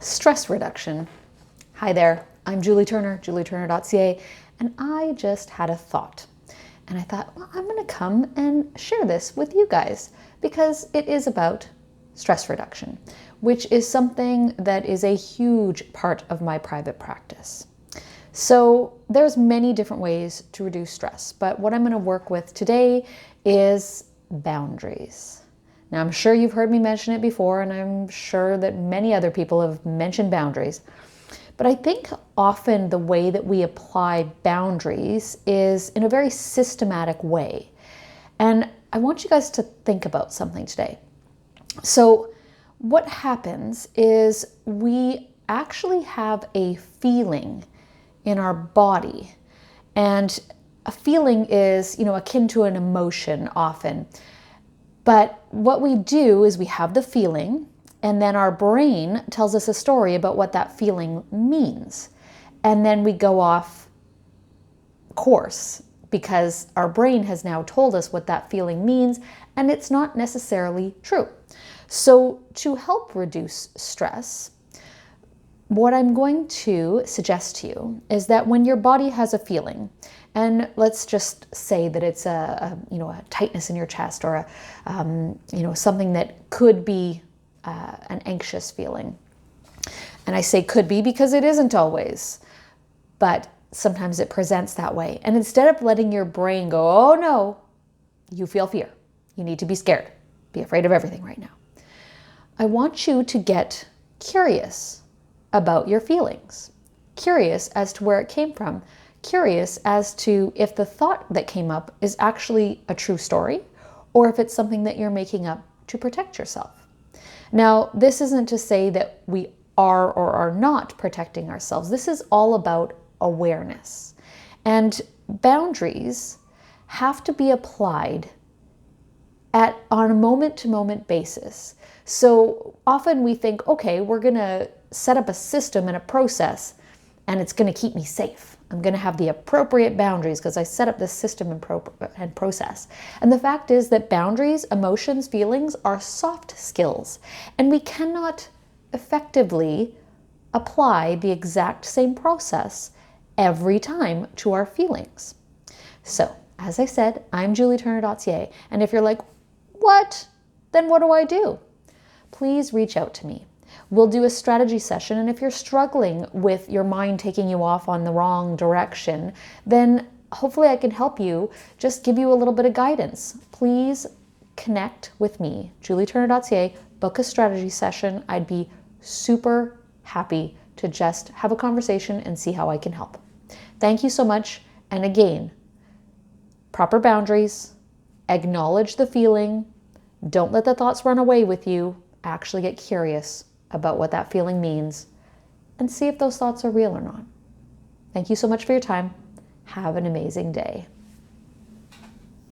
Stress reduction. Hi there, I'm Julie Turner, julieturner.ca, and I just had a thought. And I thought, well, I'm going to come and share this with you guys because it is about stress reduction, which is something that is a huge part of my private practice. So there's many different ways to reduce stress, but what I'm going to work with today is boundaries. Now, I'm sure you've heard me mention it before, and I'm sure that many other people have mentioned boundaries. But I think often the way that we apply boundaries is in a very systematic way. And I want you guys to think about something today. So what happens is we actually have a feeling in our body. And a feeling is, akin to an emotion often. But what we do is we have the feeling, and then our brain tells us a story about what that feeling means. And then we go off course because our brain has now told us what that feeling means, and it's not necessarily true. So to help reduce stress, what I'm going to suggest to you is that when your body has a feeling, and let's just say that it's a tightness in your chest or something that could be an anxious feeling. And I say could be because it isn't always, but sometimes it presents that way. And instead of letting your brain go, oh no, you feel fear. You need to be scared. Be afraid of everything right now. I want you to get curious about your feelings. Curious as to where it came from. Curious as to if the thought that came up is actually a true story or if it's something that you're making up to protect yourself. Now, this isn't to say that we are or are not protecting ourselves. This is all about awareness. And boundaries have to be applied on a moment-to-moment basis. So often we think, okay, we're going to set up a system and a process and it's going to keep me safe. I'm going to have the appropriate boundaries because I set up this system and process. And the fact is that boundaries, emotions, feelings are soft skills, and we cannot effectively apply the exact same process every time to our feelings. So, as I said, I'm julieturner.ca, and if you're like, what? Then what do I do? Please reach out to me. We'll do a strategy session, and if you're struggling with your mind taking you off on the wrong direction, then hopefully I can help you, just give you a little bit of guidance. Please connect with me, julieturner.ca, book a strategy session. I'd be super happy to just have a conversation and see how I can help. Thank you so much, and again, proper boundaries, acknowledge the feeling, don't let the thoughts run away with you, actually get curious about what that feeling means, and see if those thoughts are real or not. Thank you so much for your time. Have an amazing day.